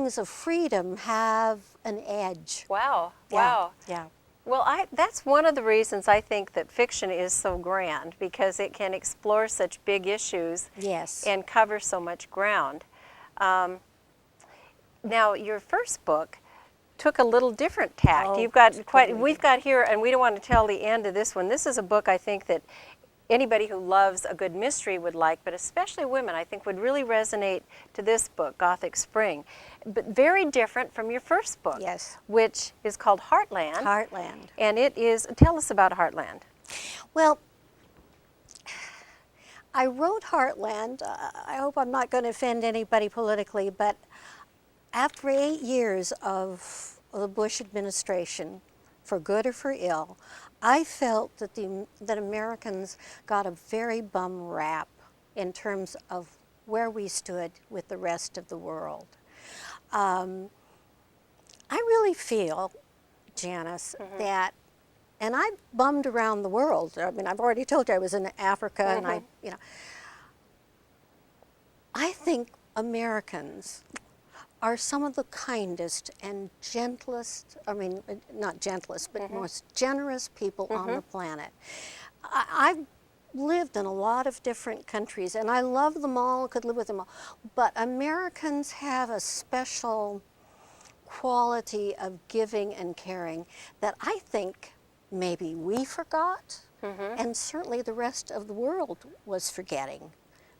feelings of freedom have an edge. Wow, Yeah, wow. yeah. Well, that's one of the reasons I think that fiction is so grand, because it can explore such big issues Yes. and cover so much ground. Now, your first book took a little different tact. Oh, You've got quite, totally we've got here, and we don't want to tell the end of this one. This is a book I think that anybody who loves a good mystery would like, but especially women, I think would really resonate to this book, Gothic Spring. But very different from your first book, Yes. which is called Heartland. Heartland. And it is, tell us about Heartland. Well, I wrote Heartland. I hope I'm not going to offend anybody politically, but after 8 years of the Bush administration, for good or for ill, I felt that that Americans got a very bum rap in terms of where we stood with the rest of the world. I really feel, Janice, that, and I bummed around the world. I mean, I've already told you I was in Africa, and I think Americans are some of the kindest and gentlest, I mean, not gentlest, but most generous people on the planet. I've lived in a lot of different countries, and I love them all, could live with them all, but Americans have a special quality of giving and caring that I think maybe we forgot, and certainly the rest of the world was forgetting,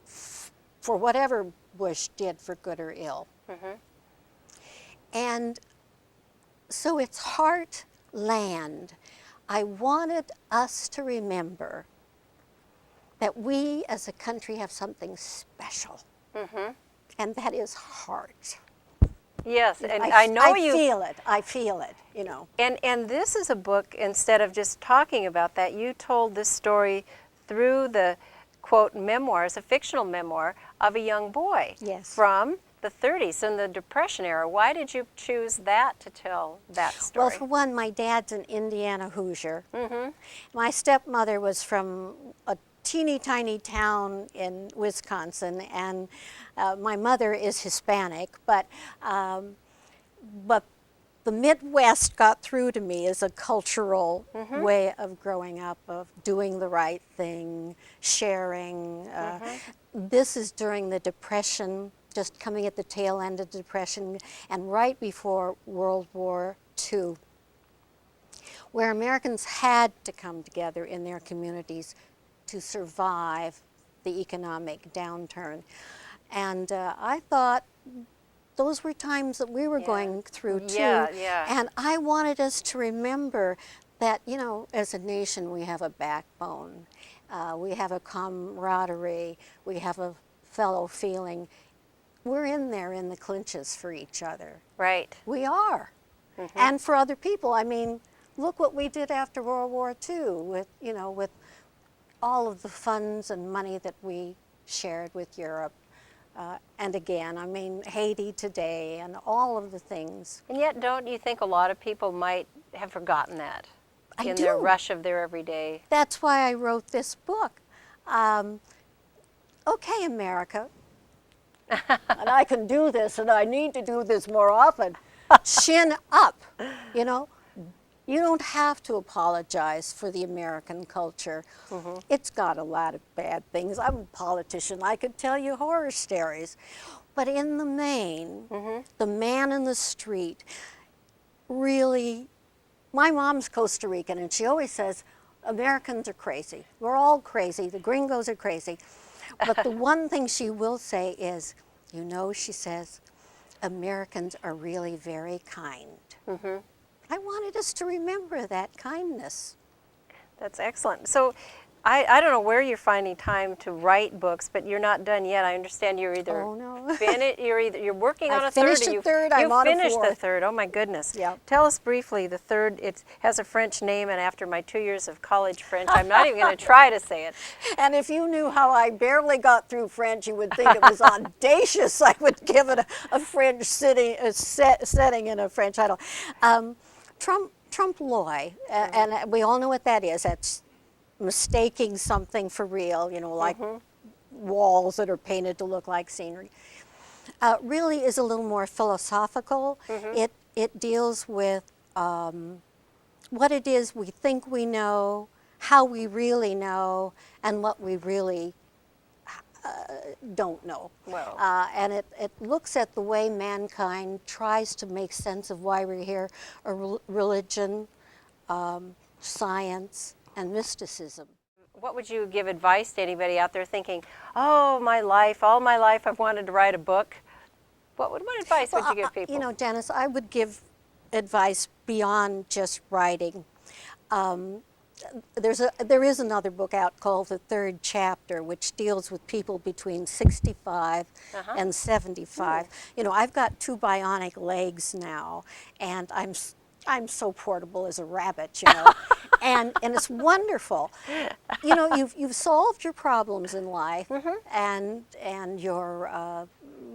for whatever Bush did for good or ill. And so it's Heartland. I wanted us to remember that we as a country have something special, and that is heart. Yes, and I know I feel it, you know. And this is a book, instead of just talking about that, you told this story through the, quote, memoirs, a fictional memoir of a young boy. Yes. From the 30s, in the Depression era. Why did you choose that to tell that story? Well, for one, my dad's an Indiana Hoosier. My stepmother was from a teeny tiny town in Wisconsin, and my mother is Hispanic, but the Midwest got through to me as a cultural way of growing up, of doing the right thing, sharing. This is during the Depression, just coming at the tail end of the Depression, and right before World War II, where Americans had to come together in their communities to survive the economic downturn. And I thought those were times that we were going through too. And I wanted us to remember that, you know, as a nation we have a backbone, we have a camaraderie, we have a fellow feeling. We're in there in the clinches for each other. Right. We are. And for other people. I mean, look what we did after World War II with, you know, with all of the funds and money that we shared with Europe. And again, I mean, Haiti today and all of the things. And yet, don't you think a lot of people might have forgotten that in their rush of their everyday? That's why I wrote this book. Okay, America, and I can do this, and I need to do this more often. Chin up, you know. You don't have to apologize for the American culture. It's got a lot of bad things. I'm a politician. I could tell you horror stories. But in the main, the man in the street really, my mom's Costa Rican, and she always says, Americans are crazy. We're all crazy. The gringos are crazy. But the one thing she will say is, you know, she says, Americans are really very kind. I wanted us to remember that kindness. That's excellent. So I don't know where you're finding time to write books, but you're not done yet. I understand you're either you're working on a third, or you finished the third. Oh my goodness. Yep. Tell us briefly the third. It has a French name, and after my 2 years of college French, I'm not even going to try to say it. And if you knew how I barely got through French, you would think it was audacious. I would give it a French setting in a French title. Trompe l'oeil, and we all know what that is. That's mistaking something for real, you know, like walls that are painted to look like scenery. really is a little more philosophical. It deals with what it is we think we know, how we really know, and what we really don't know. Well. And it looks at the way mankind tries to make sense of why we're here, religion, science, and mysticism. What would you give advice to anybody out there thinking, oh, all my life I've wanted to write a book? What advice would you give people? You know, Janice, I would give advice beyond just writing. There is another book out called The Third Chapter, which deals with people between 65 and 75. You know, I've got 2 bionic legs now, and I'm so portable as a rabbit, you know, and it's wonderful. You know, you've solved your problems in life, and you're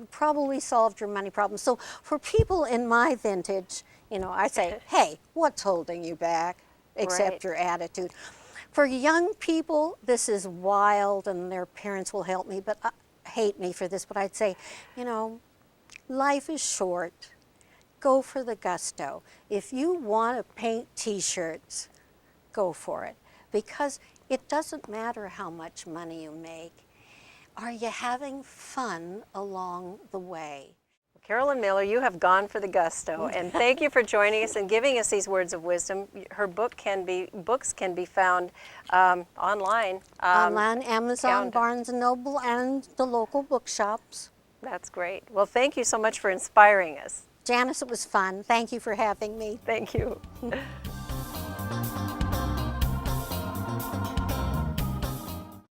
probably solved your money problems. So for people in my vintage, you know, I say, hey, what's holding you back? Except your attitude. For young people, this is wild, and their parents will help me, but hate me for this, but I'd say, you know, life is short. Go for the gusto. If you want to paint t-shirts, go for it, because it doesn't matter how much money you make. Are you having fun along the way? Carolyn Miller, you have gone for the gusto, and thank you for joining us and giving us these words of wisdom. Her books can be found online. Online, Amazon, Barnes & Noble, and the local bookshops. That's great. Well, thank you so much for inspiring us. Janice, it was fun. Thank you for having me. Thank you.